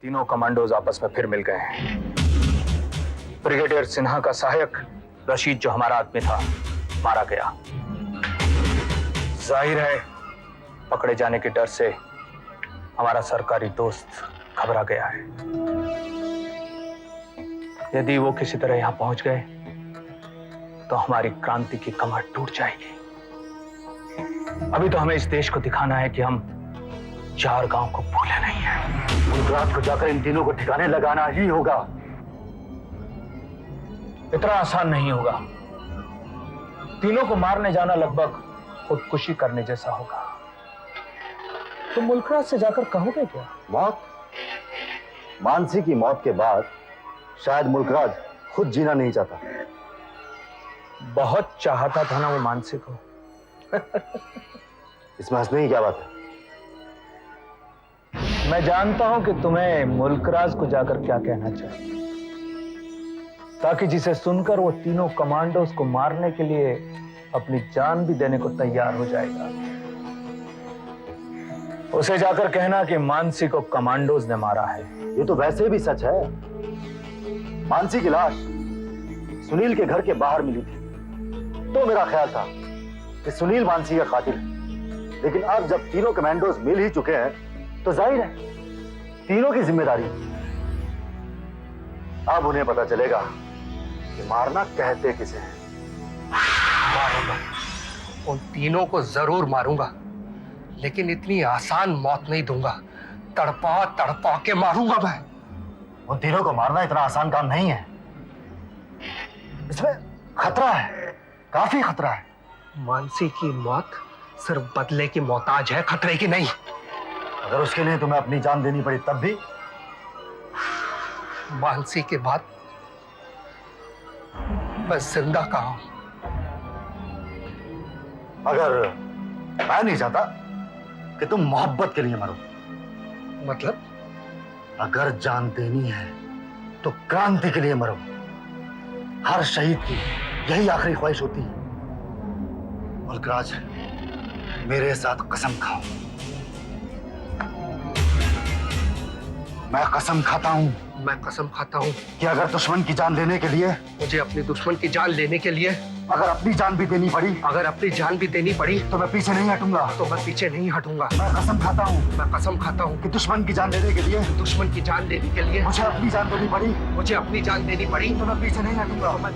तीनों कमांडोज आपस में फिर मिल गए हैं। ब्रिगेडियर सिन्हा का सहायक रशीद, जो हमारा आदमी था, मारा गया। जाहिर है पकड़े जाने के डर से हमारा सरकारी दोस्त घबरा गया है। यदि वो किसी तरह यहां पहुंच गए तो हमारी क्रांति की कमर टूट जाएगी। अभी तो हमें इस देश को दिखाना है कि हम 4 गांव को भूले नहीं है। गुजरात को जाकर इन तीनों को ठिकाने लगाना ही होगा। इतना आसान नहीं होगा। तीनों को मारने जाना लगभग खुदकुशी करने जैसा होगा। तुम मुल्कराज से जाकर कहोगे क्या? मौत? मानसी की मौत के बाद शायद मुल्कराज खुद जीना नहीं चाहता। बहुत चाहता था ना वो मानसी को। इसमें हंसने की क्या बात है? मैं जानता हूं कि तुम्हें मुल्कराज को जाकर क्या कहना चाहिए, ताकि जिसे सुनकर वो तीनों कमांडोज को मारने के लिए अपनी जान भी देने को तैयार हो जाएगा। उसे जाकर कहना कि मानसी को कमांडोज ने मारा है। ये तो वैसे भी सच है। मानसी की लाश सुनील के घर के बाहर मिली थी, तो मेरा ख्याल था कि सुनील मानसी का कातिल है। लेकिन अब जब तीनों कमांडोज मिल ही चुके हैं तो जाहिर है तीनों की जिम्मेदारी। अब उन्हें पता चलेगा कि मारना कहते किसे है। मारूंगा, उन तीनों को जरूर मारूंगा, लेकिन इतनी आसान मौत नहीं दूंगा। तड़पा तड़पा के मारूंगा मैं। उन तीनों को मारना इतना आसान काम नहीं है। इसमें खतरा है, काफी खतरा है। मानसी की मौत सिर्फ बदले की मोहताज है, खतरे की नहीं। अगर उसके लिए तुम्हें अपनी जान देनी पड़ी तब भी? मानसी के बाद मैं जिंदा कहाँ हूं? अगर मैं नहीं चाहता कि तुम मोहब्बत के लिए मरो। मतलब? अगर जान देनी है तो क्रांति के लिए मरो। हर शहीद की यही आखिरी ख्वाहिश होती है। मुल्कराज, मेरे साथ कसम खाओ। मैं कसम खाता हूं। मैं कसम खाता हूं कि अगर दुश्मन की जान लेने के लिए, मुझे अपने दुश्मन की जान लेने के लिए अगर अपनी जान भी देनी पड़ी, अगर अपनी जान भी देनी पड़ी, तो मैं पीछे नहीं हटूंगा। तो मैं पीछे नहीं हटूंगा। मैं कसम खाता हूं। मैं कसम खाता हूं कि दुश्मन की जान लेने के लिए, दुश्मन की जान लेने के लिए मुझे अपनी जान देनी पड़ी, मुझे अपनी जान देनी पड़ी, तो मैं पीछे नहीं हटूंगा। तो मैं